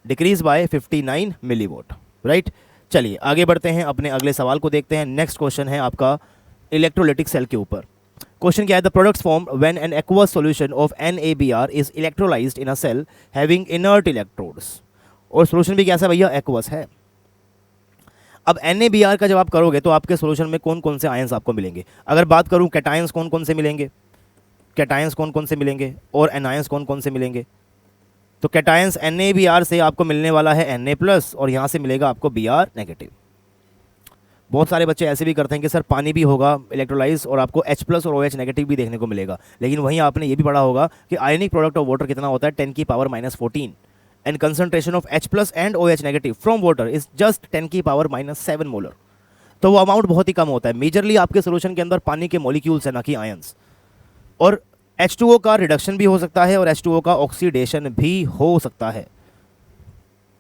decrease by 59 millivolt, right. चलिए आगे बढ़ते हैं, अपने अगले सवाल को देखते हैं। नेक्स्ट क्वेश्चन है आपका इलेक्ट्रोलिटिक सेल के ऊपर। क्वेश्चन क्या है, the products form when an aqueous solution of NaBr is electrolysed in a cell having inert electrodes, और सॉल्यूशन भी कैसा भैया, एक्वस है। अब NaBr का जब आप करोगे तो आपके सॉल्यूशन में कौन कौन से आयंस आपको मिलेंगे। अगर बात करूं कैटायंस कौन कौन से मिलेंगे, कैटायंस कौन कौन से मिलेंगे, और एनायंस कौन कौन से मिलेंगे। तो कैटायंस NaBr से आपको मिलने वाला है Na+, और यहाँ से मिलेगा आपको Br नेगेटिव। बहुत सारे बच्चे ऐसे भी करते हैं कि सर पानी भी होगा इलेक्ट्रोलाइज और आपको H+ और OH नेगेटिव भी देखने को मिलेगा, लेकिन वहीं आपने ये भी पढ़ा होगा कि आयनिक प्रोडक्ट ऑफ वाटर कितना होता है, 10 की power -14, and concentration of H+ and OH negative from water is just 10 की पावर -7 मोलर। तो वो अमाउंट बहुत ही कम होता है। मेजरली आपके सोल्यूशन के अंदर पानी के मॉलिक्यूल्स है, ना कि आयंस। और H2O का रिडक्शन भी हो सकता है और H2O का ऑक्सीडेशन भी हो सकता है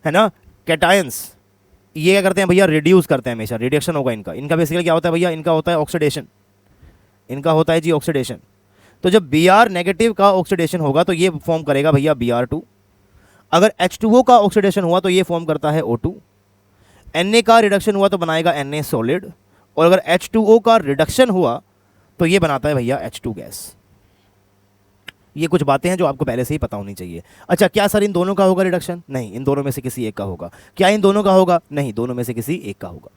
ना। कैटायंस ये क्या करते हैं भैया, रिड्यूस करते हैं, हमेशा रिडक्शन होगा इनका। इनका बेसिकली क्या होता है भैया, इनका होता है ऑक्सीडेशन, इनका होता है जी ऑक्सीडेशन। तो जब Br नेगेटिव का ऑक्सीडेशन होगा तो ये फॉर्म करेगा भैया Br2। अगर H2O का ऑक्सीडेशन हुआ तो ये फॉर्म करता है O2। Na का रिडक्शन हुआ तो बनाएगा Na सॉलिड, और अगर H2O का रिडक्शन हुआ तो ये बनाता है भैया H2 गैस। ये कुछ बातें हैं जो आपको पहले से ही पता होनी चाहिए। अच्छा, क्या सर इन दोनों का होगा रिडक्शन? नहीं, इन दोनों में से किसी एक का होगा। क्या इन दोनों का होगा? नहीं, दोनों में से किसी एक का होगा।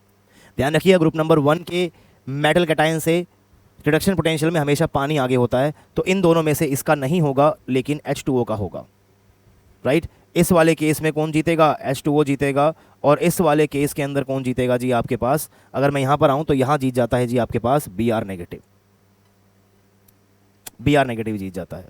ध्यान रखिए, ग्रुप नंबर 1 के मेटल कैटायन से रिडक्शन पोटेंशियल में हमेशा पानी आगे होता है, तो इन दोनों में से इसका नहीं होगा, लेकिन H2O का होगा, राइट। इस वाले केस में कौन जीतेगा? H2O जीतेगा। और इस वाले केस के अंदर कौन जीतेगा जी? आपके पास, अगर मैं यहाँ पर आऊँ तो यहाँ जीत जाता है जी आपके पास Br नेगेटिव। Br नेगेटिव जीत जाता है।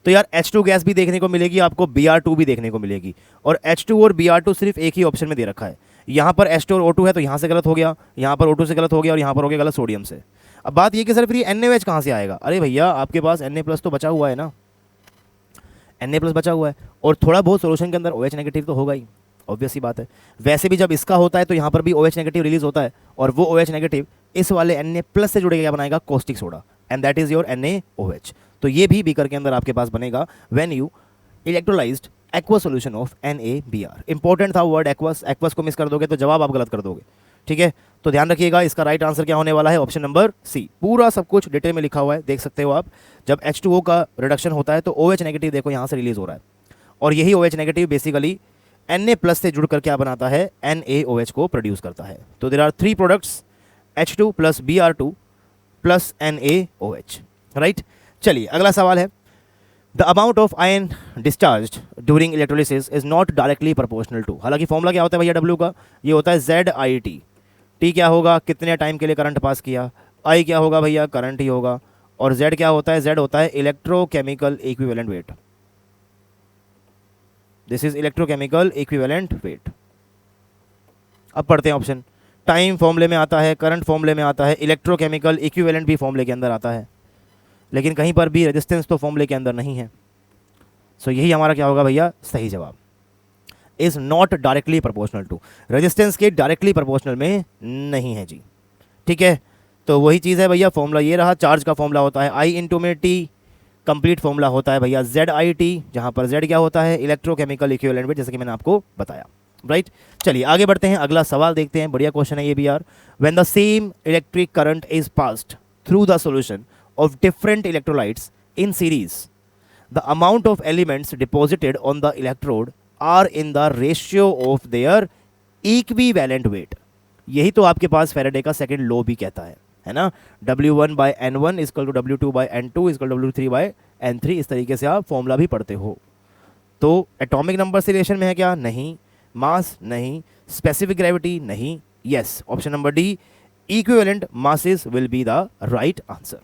तो यार H2 गैस भी देखने को मिलेगी आपको, Br2 भी देखने को मिलेगी। और H2 और Br2 सिर्फ एक ही ऑप्शन में दे रखा है। यहाँ पर H2 और O2 है तो यहाँ से गलत हो गया, यहाँ पर O2 से गलत हो गया, और यहाँ पर हो गया गलत सोडियम से। अब बात ये कि सर फिर ये NaOH कहाँ से आएगा? अरे भैया आपके पास Na+ तो बचा हुआ है ना, Na+ बचा हुआ है, और थोड़ा बहुत सोल्यूशन के अंदर OH नेगेटिव तो होगा ही, ऑब्वियस सी बात है। वैसे भी जब इसका होता है तो यहाँ पर भी OH नेगेटिव रिलीज होता है, और वो OH नेगेटिव इस वाले Na+ से जुड़े क्या बनाएगा? Caustic soda, and that is your NaOH। तो ये भी बीकर के अंदर आपके पास बनेगा when you electrolysed aqua solution of NaBr। Important था वर्ड एक्वस, एक्वस को मिस कर दोगे तो जवाब आप गलत कर दोगे, ठीक है। तो ध्यान रखिएगा, इसका राइट आंसर क्या होने वाला है? Option number C. पूरा सब कुछ डिटेल में लिखा हुआ है, देख सकते हो आप। जब H2O का रिडक्शन होता है तो OH नेगेटिव देखो यहाँ से रिलीज हो रहा है, और यही OH नेगेटिव बेसिकली Na+ से जुड़कर क्या बनाता है? NaOH को प्रोड्यूस करता है। तो there are 3 products, H2 + Br2 + NaOH, right. चलिए अगला सवाल है, the amount of ion discharge during electrolysis is not directly proportional to. हालांकि फॉर्मूला क्या होता है भैया W का? ये होता है ZIT। T क्या होगा? कितने टाइम के लिए करंट पास किया। I क्या होगा भैया? करंट ही होगा। और Z क्या होता है? Z होता है electrochemical equivalent weight. This is electrochemical equivalent weight. अब पढ़ते हैं ऑप्शन। टाइम फॉर्मूले में आता है, करंट फॉर्मूले में आता है, इलेक्ट्रोकेमिकल इक्विवेलेंट भी फॉर्मूले के अंदर आता है, लेकिन कहीं पर भी रेजिस्टेंस तो फॉर्मूले के अंदर नहीं है। सो यही हमारा क्या होगा भैया? सही जवाब is not directly proportional to. Resistance के डायरेक्टली प्रोपोर्शनल में नहीं है जी, ठीक है। तो वही चीज़ है भैया, फॉर्मूला ये रहा। चार्ज का फॉर्मूला होता है I × में T, कंप्लीट फॉर्मूला होता है भैया ZIT, जहाँ पर Z क्या होता है? इलेक्ट्रोकेमिकल इक्विवेलेंट वेट, जैसे कि मैंने आपको बताया, राइट। चलिए आगे बढ़ते हैं, अगला सवाल देखते हैं। बढ़िया क्वेश्चन है ये भी यार। When the same electric current is passed through the solution of different electrolytes in series, the amount of elements deposited on the electrode are in the ratio of their equivalent weight। यही तो आपके पास Faraday का second law भी कहता है ना? W1/N1 = W2/N2 = W3/N3। इस तरीके से आप फॉर्मूला भी पढ़ते हो। तो एटॉमिक नंबर से रिलेशन में है क्या? नहीं। मास नहीं। स्पेसिफिक ग्रेविटी नहीं। Yes, option number D, equivalent masses will be the right answer,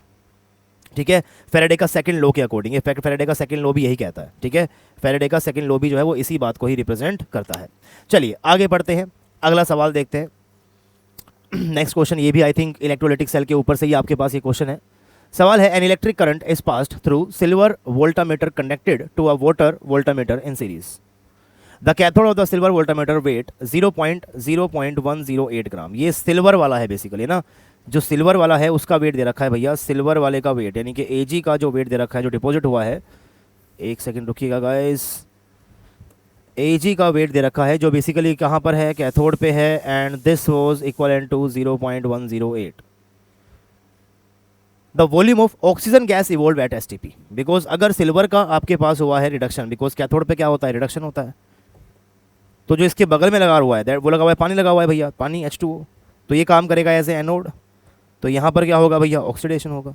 ठीक है। फैराडे का सेकंड लॉ के अकॉर्डिंग, इनफैक्ट फैराडे का सेकंड लॉ भी यही कहता है, ठीक है। फैराडे का सेकंड लॉ भी जो है वो इसी बात को ही रिप्रेजेंट करता है। चलिए आगे बढ़ते हैं, अगला सवाल देखते हैं। नेक्स्ट क्वेश्चन ये भी आई थिंक इलेक्ट्रोलाइटिक सेल के ऊपर से ही आपके पास ये क्वेश्चन है। सवाल है, an electric current is passed through silver voltameter connected to a water voltameter in series. The cathode of the silver voltameter weight 0.0108 gram. ये सिल्वर वाला है बेसिकली ना, जो सिल्वर वाला है उसका वेट दे रखा है भैया, सिल्वर वाले का वेट, यानी कि Ag का जो वेट दे रखा है, जो डिपॉजिट हुआ है, एक सेकंड रुकिएगा गाइस, Ag का वेट दे रखा है जो बेसिकली कहाँ पर है? कैथोड पे है, and this was equivalent to 0.108। The volume of oxygen gas evolve at STP। Because अगर सिल्वर का आपके पास हुआ है रिडक्शन, बिकॉज कैथोड पे क्या होता है? रिडक्शन होता है। तो जो इसके बगल में लगा हुआ है, वो लगा हुआ है, पानी लगा हुआ है भैया, पानी H2O, तो ये काम करेगा एज ए एनोड। तो यहाँ पर क्या होगा भैया? ऑक्सीडेशन होगा।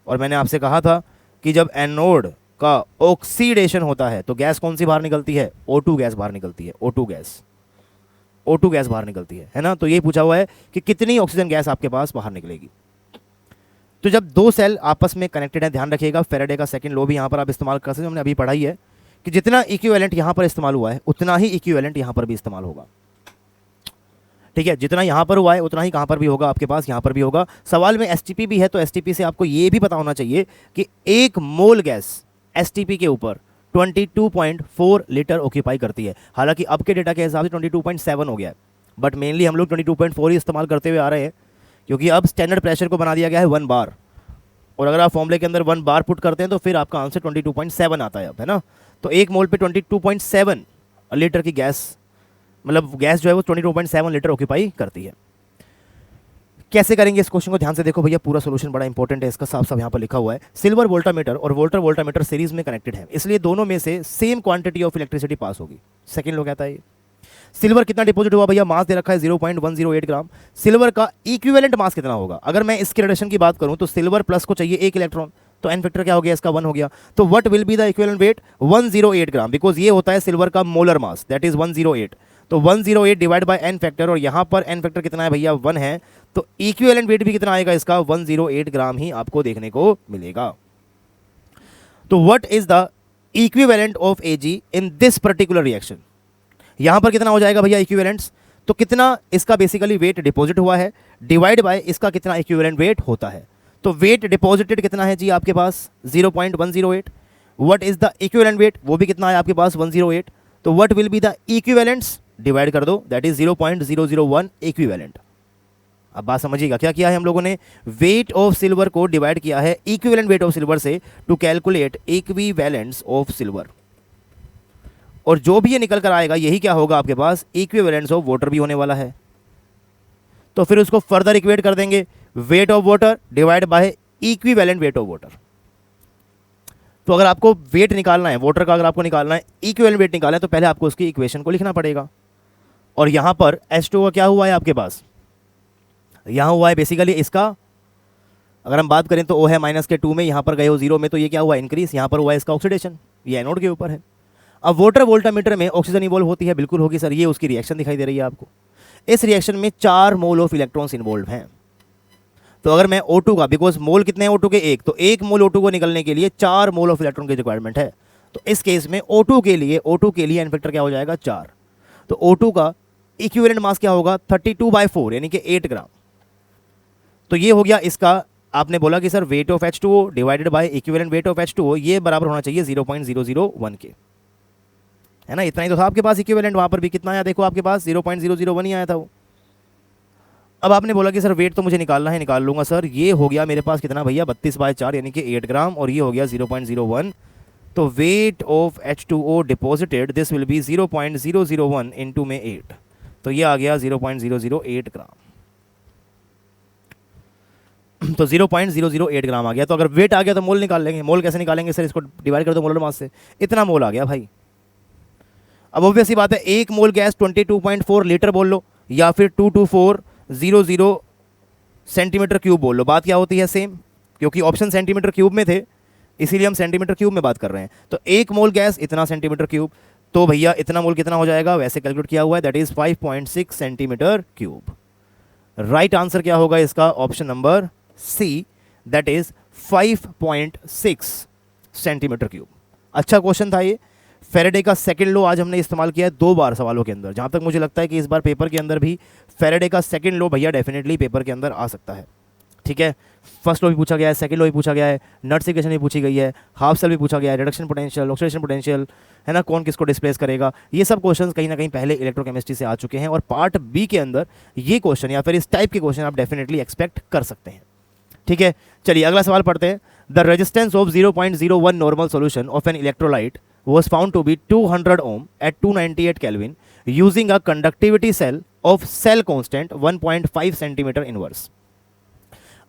और मैंने आपसे कहा था कि जब एनोड का ऑक्सीडेशन होता है तो गैस कौन सी बाहर निकलती है? O2 गैस बाहर निकलती है, O2 गैस बाहर निकलती है ना। तो ये पूछा हुआ है कि कितनी ऑक्सीजन गैस आपके पास बाहर निकलेगी। तो जब दो सेल आपस में कनेक्टेड है, ध्यान रखिएगा फैराडे का सेकंड लॉ भी यहाँ पर आप इस्तेमाल कर सकते हैं, हमने अभी पढ़ाई है कि जितना इक्विवेलेंट यहाँ पर इस्तेमाल हुआ है उतना ही इक्विवेलेंट यहाँ पर भी इस्तेमाल होगा, ठीक है। जितना यहाँ पर हुआ है उतना ही कहाँ पर भी होगा? आपके पास यहाँ पर भी होगा। सवाल में STP भी है, तो STP से आपको ये भी पता होना चाहिए कि 1 मोल गैस STP के ऊपर 22.4 लीटर ऑक्यूपाई करती है। हालांकि अब के डेटा के हिसाब से 22.7 हो गया है, बट मेनली हम लोग 22.4 ही इस्तेमाल करते हुए आ रहे हैं, क्योंकि अब स्टैंडर्ड प्रेशर को बना दिया गया है 1 बार, और अगर आप फॉर्मूले के अंदर 1 बार पुट करते हैं तो फिर आपका आंसर 22.7 आता है अब, है ना। तो 1 मोल पे 22.7 लीटर की गैस, मतलब गैस जो है वो 22.7 लीटर ऑक्यूपाई करती है। कैसे करेंगे इस क्वेश्चन को, ध्यान से देखो भैया, पूरा सोल्यूशन बड़ा इंपॉर्टेंट है इसका, साफ साफ यहाँ पर लिखा हुआ है। सिल्वर वोल्टामीटर और वोल्टर वोल्टामीटर सीरीज में कनेक्टेड है, इसलिए दोनों में से same quantity of electricity pass होगी। सेकंड लो कहता है सिल्वर कितना डिपॉजिट हुआ भैया, मास दे रखा है 0.108 ग्राम। सिल्वर का इक्विवेलेंट मास कितना होगा, अगर मैं इसके रिलेशन की बात करूं तो सिल्वर प्लस को चाहिए एक इलेक्ट्रॉन, तो एन फैक्टर क्या हो गया इसका 1 हो गया। तो what will be the equivalent weight 108 gram, because ये होता है सिल्वर का मोलर मास, दैट इज 108। तो 108 डिवाइड बाय एन फैक्टर, और यहाँ पर एन फैक्टर कितना है भैया 1 है, तो इक्विवेलेंट वेट भी कितना आएगा इसका 108 ग्राम ही आपको देखने को मिलेगा। तो what is the equivalent of AG in this particular reaction, यहां पर कितना हो जाएगा भैया इक्विवेलेंट्स, तो कितना इसका बेसिकली वेट डिपॉजिट हुआ है डिवाइड बाय इसका कितना इक्विवेलेंट वेट होता है। तो वेट डिपॉजिटेड कितना है जी आपके पास 0.108, what is the equivalent weight, वो भी कितना है आपके पास 108, तो what will be the equivalents, divide कर दो, दैट इज 0.001 इक्विवेलेंट। अब बात समझिएगा, क्या किया है हम लोगों ने, वेट ऑफ सिल्वर को डिवाइड किया है इक्विवेलेंट वेट ऑफ सिल्वर से to calculate equivalents of silver, और जो भी ये निकल कर आएगा यही क्या होगा आपके पास इक्विवेलेंट्स ऑफ वाटर भी होने वाला है। तो फिर उसको फर्दर इक्वेट कर देंगे, weight of water divide by equivalent weight of water. तो अगर आपको वेट निकालना है वाटर का, अगर आपको निकालना है इक्विवेलेंट वेट निकालना है, तो पहले आपको उसकी इक्वेशन को लिखना पड़ेगा। और यहां पर H2O का क्या हुआ है आपके पास, यहां हुआ है बेसिकली इसका, अगर हम बात करें तो O है -2 में, यहां पर गए हो 0 में, तो ये क्या हुआ इंक्रीज, यहां पर हुआ है इसका ऑक्सीडेशन, ये एनोड के ऊपर है। अब वाटर वोल्टामीटर में ऑक्सीजन इवॉल्व होती है, बिल्कुल होगी सर, ये उसकी रिएक्शन दिखाई दे रही है आपको। इस रिएक्शन में 4 मोल ऑफ इलेक्ट्रॉन्स इन्वॉल्व हैं। तो अगर मैं O2 का, बिकॉज मोल कितने हैं O2 के 1, तो 1 मोल O2 को निकलने के लिए 4 मोल ऑफ इलेक्ट्रॉन की रिक्वायरमेंट है। तो इस केस में O2 के लिए एन फैक्टर क्या हो जाएगा 4। तो O2 का इक्विवेलेंट मास क्या होगा 32/4 यानी कि 8 ग्राम। तो ये हो गया इसका, आपने बोला कि sir weight of H2O divided by equivalent weight of H2O, ये बराबर होना चाहिए 0.001 के, है ना। इतना ही तो था आपके पास इक्विवेलेंट, वहां पर भी कितना आया देखो आपके पास 0.001 ही आया था वो। अब आपने बोला कि सर वेट तो मुझे निकालना है, निकाल लूंगा सर, ये हो गया मेरे पास कितना भैया 32/4 यानी कि 8 ग्राम, और ये हो गया 0.01। तो weight of H2O deposited this will B 0.001 into में 8, तो ये आ गया 0.008 ग्राम। तो 0.008 ग्राम आ गया। तो अगर वेट आ गया तो मोल निकाल लेंगे, मोल कैसे निकालेंगे सर, इसको डिवाइड कर दो मोलर मास से, इतना मोल आ गया भाई। अब ऑब्वियस सी बात है, एक मोल गैस 22.4 लीटर बोल लो, या फिर 22400 सेंटीमीटर क्यूब बोल लो, बात क्या होती है सेम, क्योंकि ऑप्शन सेंटीमीटर क्यूब में थे इसीलिए हम सेंटीमीटर क्यूब में बात कर रहे हैं। तो एक मोल गैस इतना सेंटीमीटर क्यूब, तो भैया इतना मोल कितना हो जाएगा, वैसे कैलकुलेट किया हुआ है, that is 5.6 centimetre cube. Right answer क्या होगा इसका, option number C, that is 5.6 centimetre cube. अच्छा क्वेश्चन था ये। फेरेडे का सेकंड लॉ आज हमने इस्तेमाल किया है 2 बार सवालों के अंदर, जहां तक मुझे लगता है कि इस बार पेपर के अंदर भी फेरेडे का सेकंड लॉ भैया डेफिनेटली पेपर के अंदर आ सकता है। ठीक है, फर्स्ट लॉ भी पूछा गया है, सेकंड लॉ भी पूछा गया है, नट्स इक्वेशन भी पूछी गई है, हाफ सेल भी पूछा गया है, रिडक्शन पोटेंशियल, ऑक्सीडेशन पोटेंशियल, है ना, कौन किसको डिस्प्लेस करेगा, ये सब क्वेश्चंस कहीं ना कहीं पहले इलेक्ट्रोकेमिस्ट्री से आ चुके हैं, और पार्ट बी के अंदर ये क्वेश्चन या फिर इस टाइप के क्वेश्चन आप डेफिनेटली एक्सपेक्ट कर सकते हैं। ठीक है, चलिए अगला सवाल पढ़ते हैं। The resistance of 0.01 normal solution of an electrolyte was found to be 200 ohm at 298 Kelvin using a conductivity cell of cell constant 1.5 centimetre inverse.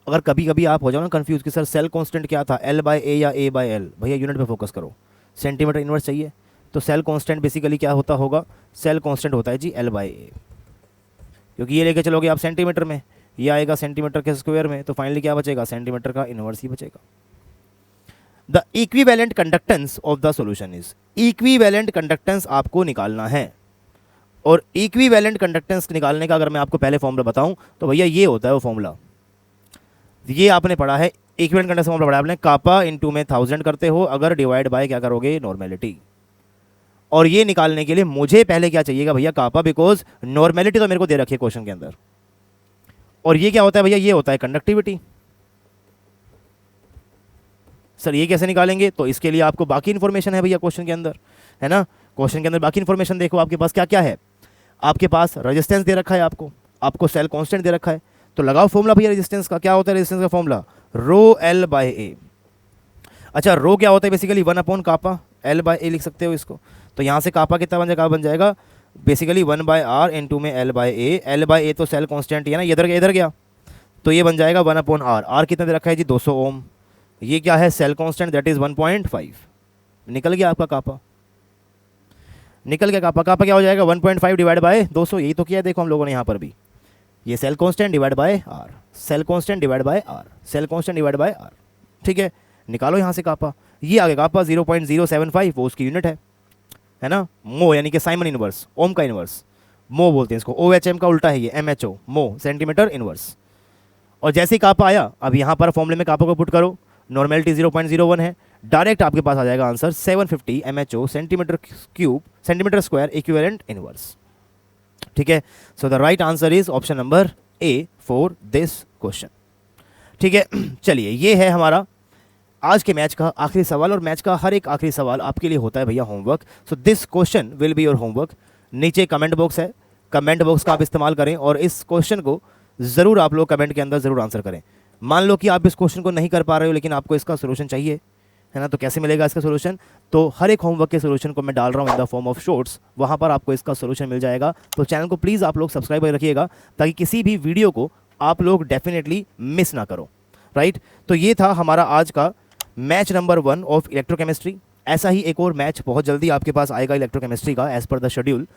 अगर कभी कभी आप हो जाओ ना कंफ्यूज कि सर सेल कांस्टेंट क्या था, L/A या A/L, भैया यूनिट पे फोकस करो, सेंटीमीटर इनवर्स चाहिए, तो सेल कांस्टेंट बेसिकली क्या होता होगा, सेल कांस्टेंट होता है जी L/A, क्योंकि ये लेके चलोगे आप सेंटीमीटर में, ये आएगा सेंटीमीटर के स्क्वायर में, तो फाइनली क्या बचेगा, सेंटीमीटर का इनवर्स ही बचेगा। The equivalent conductance of the solution is, equivalent conductance आपको निकालना है, और इक्विवेलेंट कंडक्टेंस निकालने का अगर मैं आपको पहले फॉर्मूला बताऊं तो भैया ये होता है वो फॉर्मूला, ये आपने पढ़ा है, इक्विवेलेंट कंडक्टेंस फॉर्मूला पढ़ा है आपने, कापा इनटू में 1000 करते हो, अगर डिवाइड बाय क्या करोगे नॉर्मेलिटी, और ये निकालने के लिए मुझे पहले क्या चाहिएगा भैया कापा, बिकॉज नॉर्मेलिटी तो मेरे को दे रखी है क्वेश्चन के अंदर, और ये क्या होता है भैया, ये होता है कंडक्टिविटी। सर ये कैसे निकालेंगे, तो इसके लिए आपको बाकी इन्फॉर्मेशन है भैया क्वेश्चन के अंदर, है ना, क्वेश्चन के अंदर बाकी इन्फॉर्मेशन देखो आपके पास क्या क्या है, आपके पास रेजिस्टेंस दे रखा है, आपको सेल कांस्टेंट दे रखा है, तो लगाओ फॉर्मूला भैया रेजिस्टेंस का, क्या होता है रेजिस्टेंस का फॉर्मूला, ρL/A। अच्छा रो क्या होता है बेसिकली 1 कापा, L/A लिख सकते हो इसको, तो यहाँ से कापा कितना बन जाएगा बेसिकली 1/R इनटू में L/A, L/A तो सेल कांस्टेंट है ना, इधर गया, तो ये बन जाएगा 1/r। आर कितना दे रखा है जी 200 ओम। ये क्या है सेल कांस्टेंट दैट इज 1.5। निकल गया आपका कापा, निकल गया कापा। कापा क्या हो जाएगा 1.5 डिवाइड बाय 200। यही तो किया देखो हम लोगों ने यहाँ पर भी। ये cell constant divide by R, cell constant divide by R, cell constant divide by R. ठीक है, निकालो यहाँ से कापा। ये आगे कापा 0.075 वो उसकी यूनिट है ना। मो यानी कि साइमन इनवर्स, ओम का इनवर्स मो बोलते हैं इसको। OHM का उल्टा है ये MHO, मो सेंटीमीटर इनवर्स। और जैसे ही कापा आया अब यहाँ पर फॉर्मूले में कापा को पुट करो, नॉर्मेलिटी 0.01 है, डायरेक्ट आपके पास आ जाएगा answer 750 MHO centimetre cube centimetre square equivalent inverse. ठीक है, so the right answer is option number A for this question. ठीक है, चलिए ये है हमारा आज के मैच का आखिरी सवाल। और मैच का हर एक आखिरी सवाल आपके लिए होता है भैया homework. So this question will be your homework. नीचे कमेंट बॉक्स है, कमेंट बॉक्स का आप इस्तेमाल करें और इस क्वेश्चन को ज़रूर आप लोग कमेंट के अंदर ज़रूर आंसर करें। मान लो कि आप इस क्वेश्चन को नहीं कर पा रहे हो लेकिन आपको इसका सोल्यूशन चाहिए, है ना, तो कैसे मिलेगा इसका सोल्यूशन? तो हर एक होमवर्क के सोल्यूशन को मैं डाल रहा हूँ इन द फॉर्म ऑफ शॉर्ट्स, वहाँ पर आपको इसका सोल्यूशन मिल जाएगा। तो चैनल को प्लीज़ आप लोग सब्सक्राइब कर रखिएगा ताकि किसी भी वीडियो को आप लोग डेफिनेटली मिस ना करो। राइट, तो ये था हमारा आज का मैच नंबर 1 ऑफ इलेक्ट्रोकेमिस्ट्री। ऐसा ही एक और मैच बहुत जल्दी आपके पास आएगा इलेक्ट्रोकेमिस्ट्री का एज़ पर द शेड्यूल।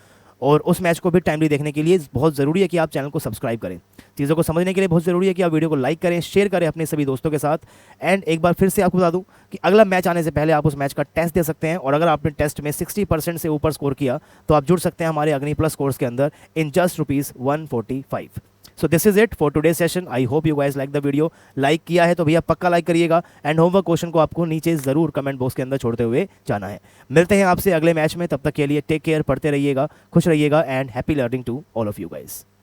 और उस मैच को भी टाइमली देखने के लिए बहुत ज़रूरी है कि आप चैनल को सब्सक्राइब करें। चीज़ों को समझने के लिए बहुत ज़रूरी है कि आप वीडियो को लाइक करें, शेयर करें अपने सभी दोस्तों के साथ। एंड एक बार फिर से आपको बता दूं कि अगला मैच आने से पहले आप उस मैच का टेस्ट दे सकते हैं और अगर आपने टेस्ट में 60% से ऊपर स्कोर किया तो आप जुड़ सकते हैं हमारे अग्नि प्लस कोर्स के अंदर in just ₹145। So this is it for today session. I hope you guys like the video. Like किया है तो भैया पक्का लाइक करिएगा एंड होमवर्क क्वेश्चन को आपको नीचे ज़रूर कमेंट बॉक्स के अंदर छोड़ते हुए जाना है। मिलते हैं आपसे अगले मैच में, तब तक के लिए टेक केयर, पढ़ते रहिएगा, खुश रहिएगा and happy learning to all of you guys.